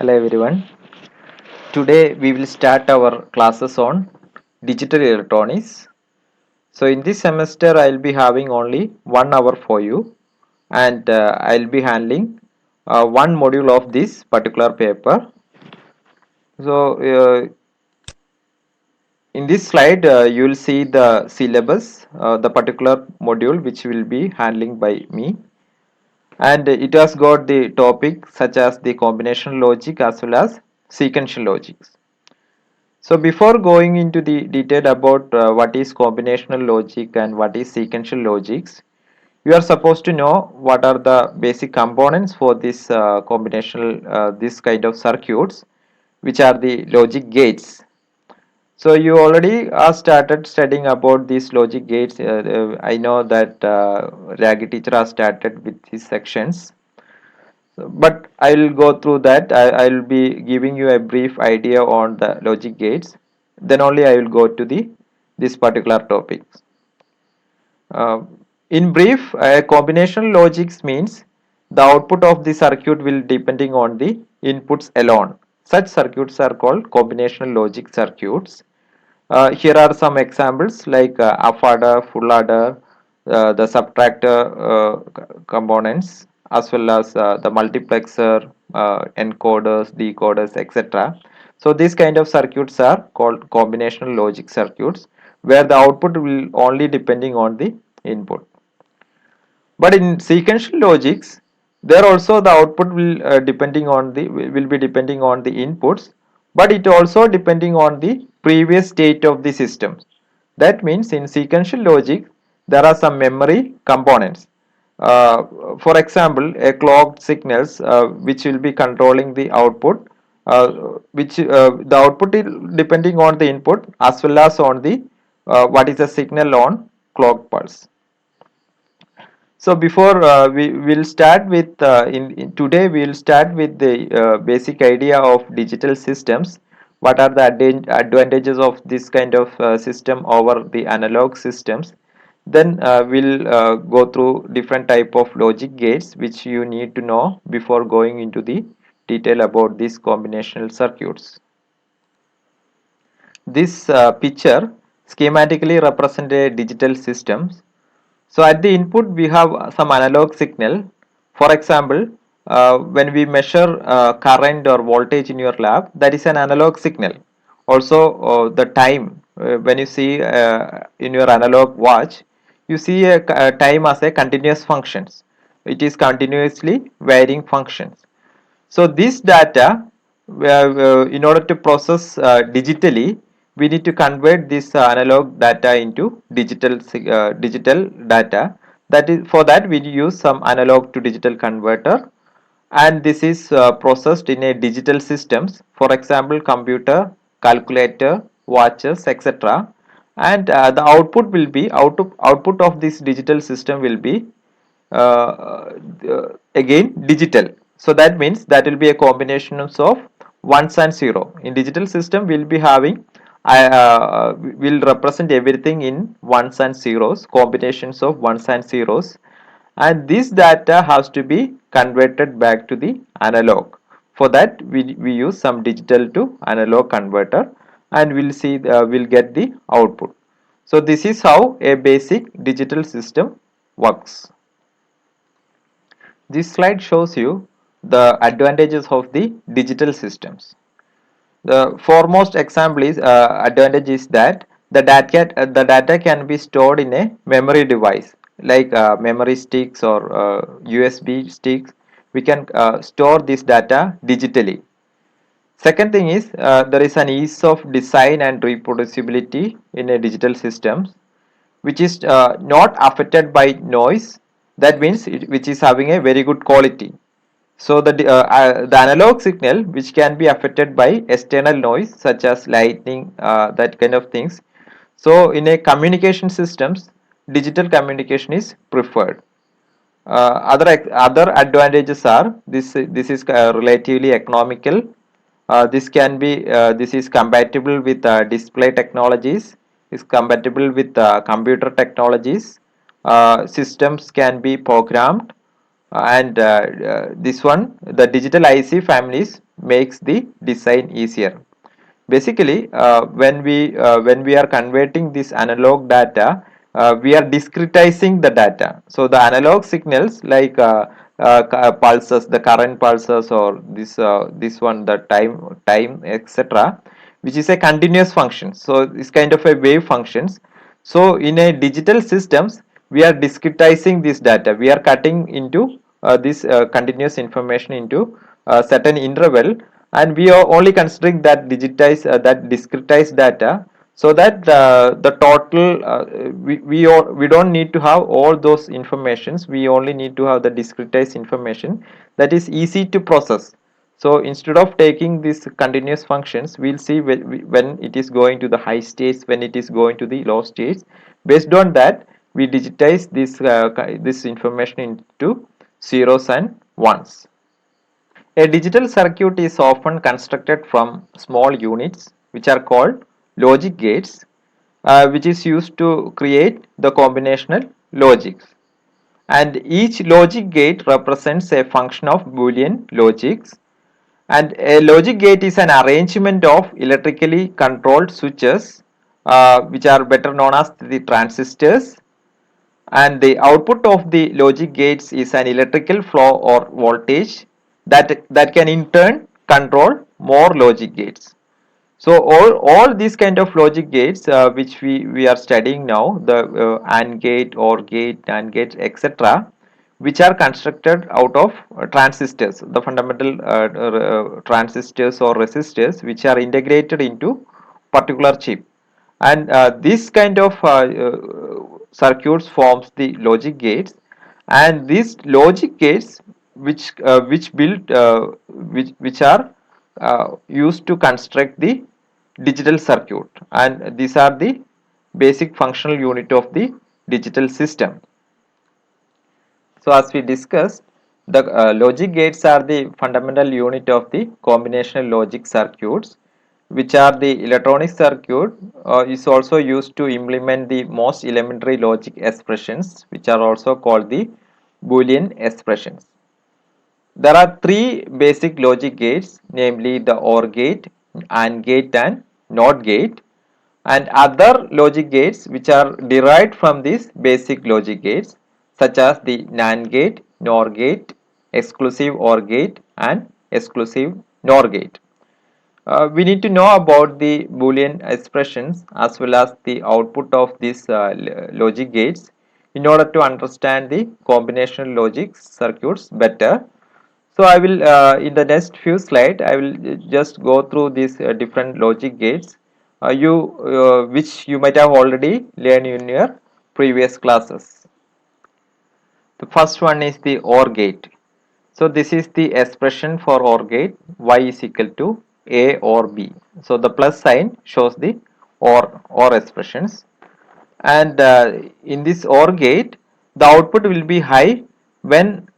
Hello everyone. Today we will start our classes on digital electronics. So in this semester I'll be having only 1 hour for you and I'll be handling one module of this particular paper. So in this slide you will see the syllabus, the particular module which will be handling by me, and it has got the topic such as the combinational logic as well as sequential logics. So before going into the detail about what is combinational logic and what is sequential logics, you are supposed to know what are the basic components for this combinational this kind of circuits, which are the logic gates. So you already are started studying about these logic gates. I know that Raggy teacher has started with these sections, but I will go through that. I will be giving you a brief idea on the logic gates. Then only I will go to the this particular topic. Uh, in brief, a combinational logics means the output of the circuit will depending on the inputs alone. Such circuits are called combinational logic circuits. Here are some examples like half adder, full adder, the subtractor components, as well as the multiplexer, encoders, decoders, etc. So these kind of circuits are called combinational logic circuits, where the output will only depending on the input. But in sequential logics, there also the output will be depending on the inputs, but it also depending on the previous state of the system. That means in sequential logic, there are some memory components. Uh, for example, a clock signals which will be controlling the output, which the output is depending on the input as well as on the what is the signal on clock pulse. So before we will start with in today we will start with the basic idea of digital systems. What are the advantages of this kind of system over the analog systems? Then we'll go through different type of logic gates which you need to know before going into the detail about these combinational circuits. This picture schematically represents a digital system. So at the input we have some analog signal. For example, when we measure current or voltage in your lab, that is an analog signal. Also, the time when you see in your analog watch, you see a time as a continuous functions. It is continuously varying functions. So this data, in order to process digitally, we need to convert this analog data into digital data. That is, for that we use some analog to digital converter, and this is processed in a digital systems. For example, computer, calculator, watches, etc. And the output will be output of this digital system will be again digital. So that means that will be a combination of ones and zero. In digital system we'll be having will represent everything in ones and zeros, combinations of ones and zeros, and this data has to be converted back to the analog. For that we use some digital to analog converter, and we'll get the output. So this is how a basic digital system works. This slide shows you the advantages of the digital systems. The foremost example is advantage is that the data can be stored in a memory device like memory sticks or USB sticks. We can store this data digitally. Second thing is there is an ease of design and reproducibility in a digital systems, which is not affected by noise. That means which is having a very good quality. So the analog signal which can be affected by external noise such as lightning, that kind of things. So in a communication systems, digital communication is preferred. Other advantages are this is relatively economical. This is compatible with display technologies. Is compatible with computer technologies. Systems can be programmed, and this one, the digital IC families makes the design easier. Basically, when we are converting this analog data, we are discretizing the data. So the analog signals like pulses, the current pulses, or this one, the time etc., which is a continuous function. So it's kind of a wave functions. So in a digital systems, we are discretizing this data. We are cutting into this continuous information into a certain interval, and we are only considering that that discretized data, so that the total we don't need to have all those informations. We only need to have the discretized information that is easy to process. So instead of taking these continuous functions, we'll see when it is going to the high states, when it is going to the low states. Based on that, we digitize this information into zeros and ones. A digital circuit is often constructed from small units which are called logic gates, which is used to create the combinational logics. And each logic gate represents a function of Boolean logics. And a logic gate is an arrangement of electrically controlled switches, which are better known as the transistors, and the output of the logic gates is an electrical flow or voltage that can in turn control more logic gates. So all these kind of logic gates which we are studying now, the AND gate, OR gate, NAND gate, etc., which are constructed out of transistors, the fundamental transistors or resistors, which are integrated into particular chip. And this kind of circuits forms the logic gates, and these logic gates which build which are used to construct the digital circuit, and these are the basic functional unit of the digital system. So as we discussed, the logic gates are the fundamental unit of the combinational logic circuits, which are the electronic circuit is also used to implement the most elementary logic expressions, which are also called the Boolean expressions. There are three basic logic gates, namely the OR gate, AND gate, and NOT gate, and other logic gates which are derived from these basic logic gates, such as the NAND gate, NOR gate, exclusive OR gate, and exclusive NOR gate. We need to know about the Boolean expressions as well as the output of these logic gates in order to understand the combinational logic circuits better. So I will in the next few slides I will just go through these different logic gates you which you might have already learned in your previous classes. The first one is the OR gate. So this is the expression for OR gate, y is equal to a or b. So the plus sign shows the OR expressions, and in this OR gate the output will be high when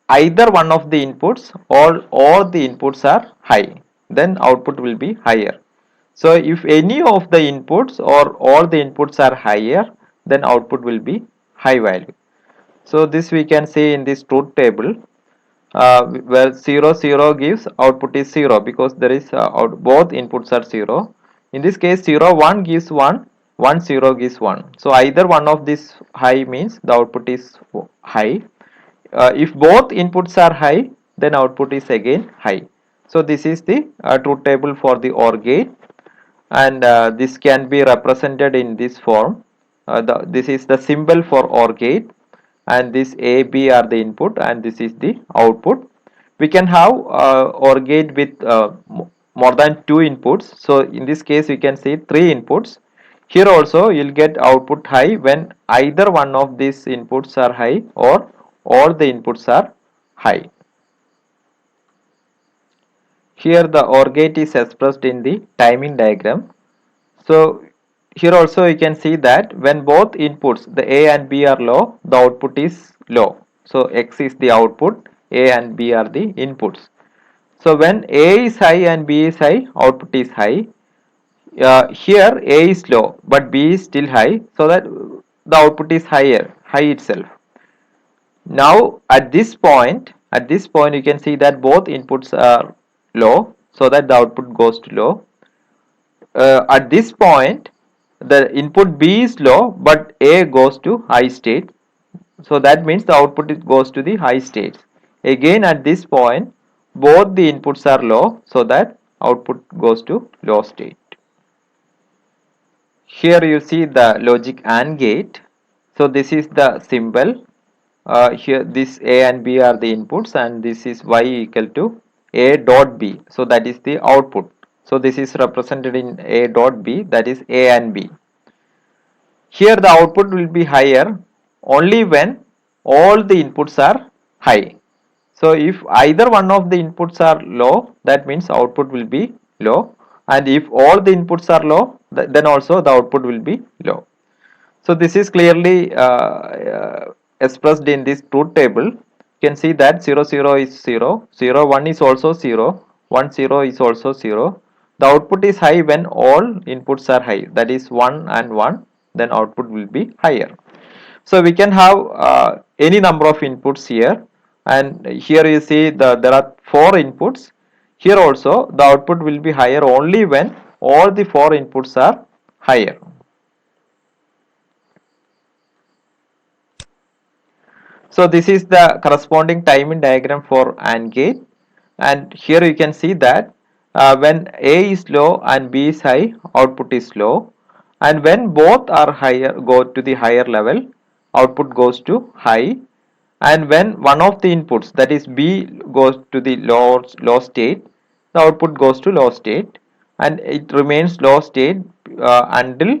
either one of the inputs or all the inputs are high, then output will be higher. So if any of the inputs or all the inputs are higher, then output will be high value. So this we can see in this truth table, where 0 0 gives output is 0 because there is both inputs are 0. In this case 0 1 gives 1, 1 0 gives 1. So either one of these high means the output is high. If both inputs are high, then output is again high. So this is the truth table for the OR gate, and this can be represented in this form. This is the symbol for OR gate, and this A, B are the input, and this is the output. We can have OR gate with more than two inputs. So in this case, we can see three inputs. Here also, you'll get output high when either one of these inputs are high or all the inputs are high. Here the OR gate is expressed in the timing diagram. So here also you can see that when both inputs, the A and B are low, the output is low. So X is the output, A and B are the inputs. So when A is high and B is high, output is high. Here A is low but B is still high, so that the output is high itself. Now at this point you can see that both inputs are low, so that the output goes to low. At this point, the input B is low, but A goes to high state. So that means the output goes to the high state. Again, at this point, both the inputs are low, so that output goes to low state. Here you see the logic AND gate. So this is the symbol. Here this A and B are the inputs, and this is Y equal to A dot B. So that is the output. So this is represented in A dot B, that is A and B. Here the output will be higher only when all the inputs are high. So if either one of the inputs are low, that means output will be low, and if all the inputs are low, then also the output will be low. So this is clearly expressed in this truth table. You can see that 0 0 is 0, 0 1 is also 0, 1 0 is also 0. The output is high when all inputs are high, that is 1 and 1, then output will be higher. So we can have any number of inputs here, and here you see there are 4 inputs. Here also the output will be higher only when all the 4 inputs are higher. So this is the corresponding timing diagram for AND gate, and here you can see that when A is low and B is high, output is low, and when both are higher, go to the higher level, output goes to high, and when one of the inputs, that is B, goes to the low state, the output goes to low state, and it remains low state until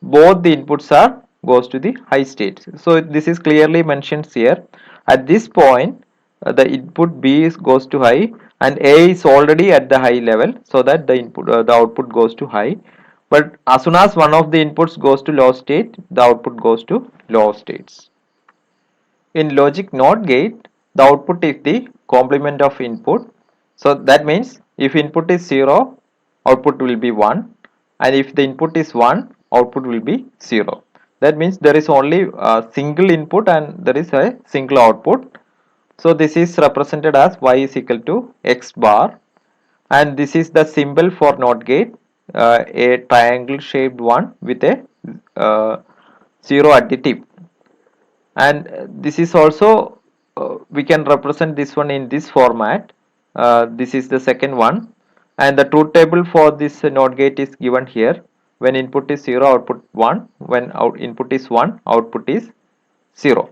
both the inputs are goes to the high state. So this is clearly mentioned here. At this point, the input B is goes to high, and A is already at the high level, so that the output goes to high. But as soon as one of the inputs goes to low state, the output goes to low states. In logic NOT gate, the output is the complement of input. So that means if input is 0, output will be 1, and if the input is 1, output will be 0. That means there is only a single input and there is a single output. So this is represented as Y is equal to X bar, and this is the symbol for NOT gate, a triangle shaped one with a 0 at the tip. And this is also we can represent this one in this format. This is the second one, and the truth table for this NOT gate is given here. When input is 0, output 1. When input is 1, output is 0.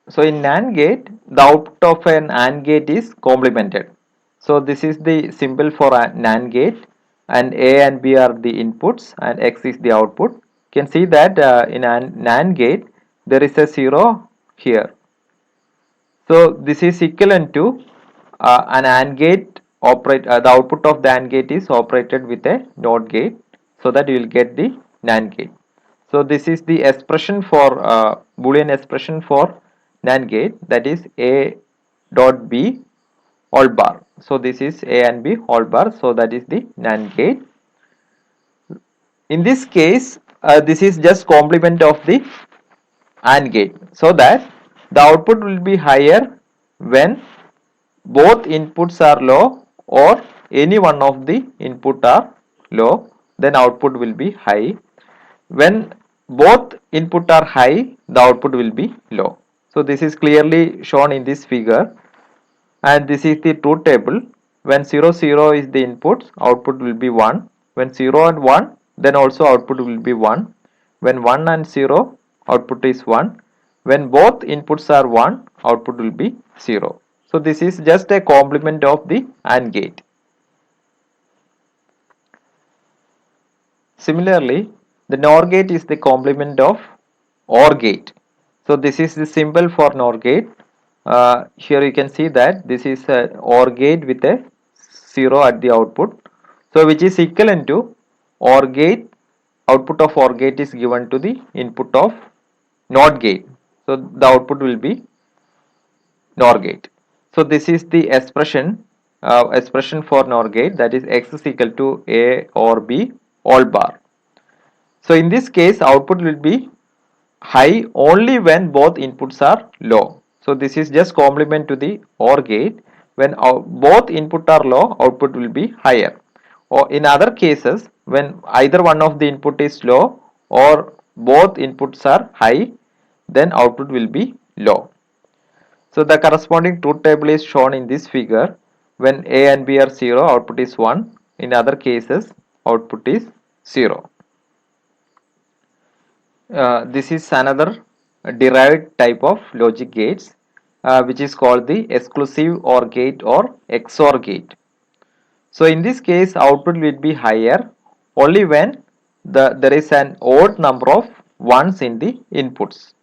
So in NAND gate, the output of an AND gate is complemented. So this is the symbol for a NAND gate, and A and B are the inputs and X is the output. You can see that in a NAND gate there is a 0 here. So this is equivalent to an AND gate the output of the AND gate is operated with a NOT gate, so that you will get the NAND gate. So this is the expression for Boolean expression for NAND gate, that is A dot B all bar. So this is A and B all bar, so that is the NAND gate. In this case, this is just complement of the AND gate, so that the output will be higher when both inputs are low or any one of the input are low, then output will be high. When both input are high, the output will be low. So this is clearly shown in this figure, and this is the truth table. When 0 0 is the input, output will be 1. When 0 and 1, then also output will be 1. When 1 and 0, output is 1. When both inputs are 1, output will be 0. So this is just a complement of the AND gate. Similarly, the NOR gate is the complement of OR gate. So this is the symbol for NOR gate. Here you can see that this is a OR gate with a 0 at the output. So which is equivalent to OR gate. Output of OR gate is given to the input of NOT gate. So the output will be NOR gate. So this is the expression for NOR gate, that is X is equal to A or B all bar. So in this case, output will be high only when both inputs are low. So this is just complement to the OR gate. when both input are low, output will be higher. Or in other cases, when either one of the input is low or both inputs are high, then output will be low. So the corresponding truth table is shown in this figure. When A and B are 0, output is 1. In other cases, output is 0. This is another derived type of logic gates, which is called the exclusive OR gate or XOR gate. So in this case, output will be higher only when there is an odd number of ones in the inputs,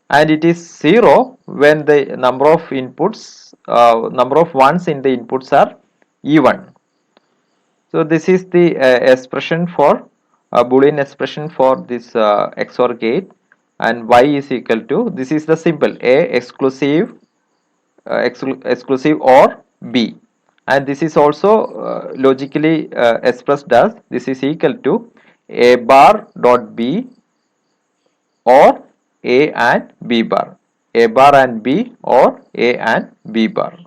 and it is 0 when the number of ones in the inputs are even. So this is the expression for Boolean expression for this XOR gate, and y is equal to, this is the symbol A exclusive exclusive or B, and this is also logically expressed as, this is equal to A bar dot B or A and B bar, A bar and B or A and B bar.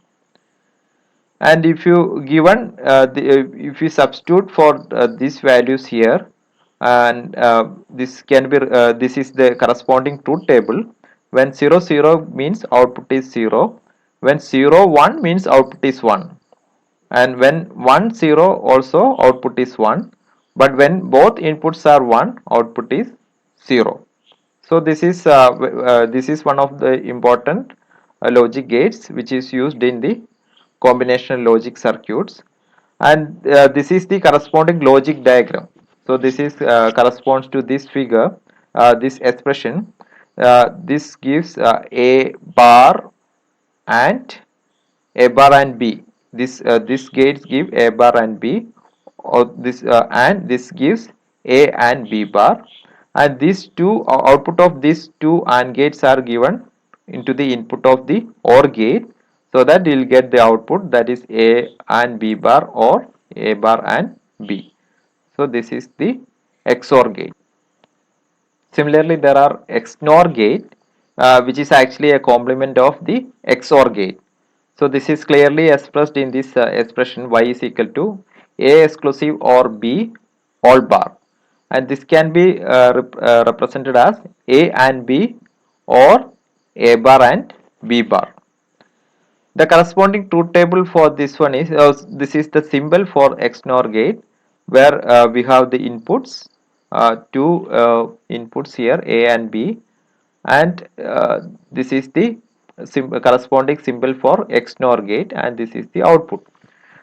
And if you given if you substitute for these values here, and this can be this is the corresponding truth table. When 0 0 means output is 0, when 0 1 means output is 1, and when 1 0 also output is 1, but when both inputs are 1, output is 0. So this is one of the important logic gates which is used in the combinational logic circuits, and this is the corresponding logic diagram. So this is corresponds to this figure, this expression. This gives A bar and A bar and B. This gates give A bar and B, or this and this gives A and B bar, and these two output of these two AND gates are given into the input of the OR gate, so that you will get the output, that is A and B bar or A bar and B. So this is the XOR gate. Similarly, there are XNOR gate, which is actually a complement of the XOR gate. So this is clearly expressed in this expression, y is equal to A exclusive or B all bar, and this can be represented as A and B or A bar and B bar. The corresponding truth table for this one is, this is the symbol for XNOR gate, where we have the inputs, two inputs here, A and B, and this is the corresponding symbol for XNOR gate, and this is the output.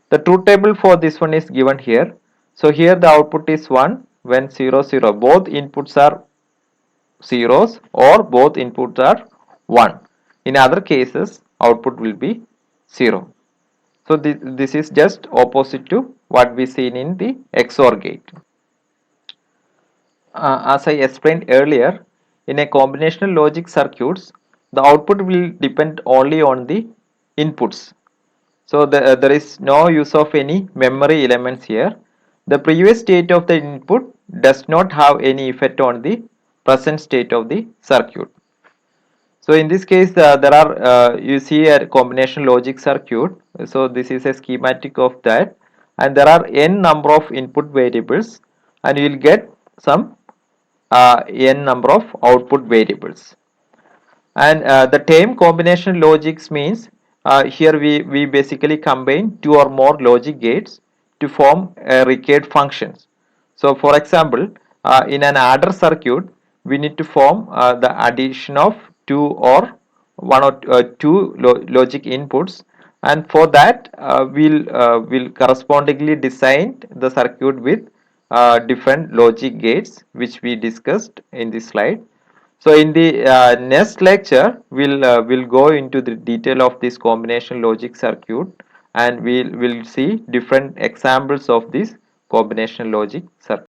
The truth table for this one is given here. So here the output is 1 when 0 0, both inputs are zeros or both inputs are 1. In other cases, output will be 0. So this is just opposite to what we seen in the XOR gate. As I explained earlier, in a combinational logic circuits, the output will depend only on the inputs. So there is no use of any memory elements here. The previous state of the input does not have any effect on the present state of the circuit. So in this case, there are you see a combination logic circuit. So this is a schematic of that, and there are n number of input variables, and you will get some n number of output variables. And the term combination logics means here we basically combine two or more logic gates to form recurrent functions. So for example, in an adder circuit, we need to form the addition of two or one or two logic inputs, and for that we'll correspondingly design the circuit with different logic gates, which we discussed in this slide. So in the next lecture, we'll go into the detail of this combination logic circuit, and we'll see different examples of this combination logic circuit.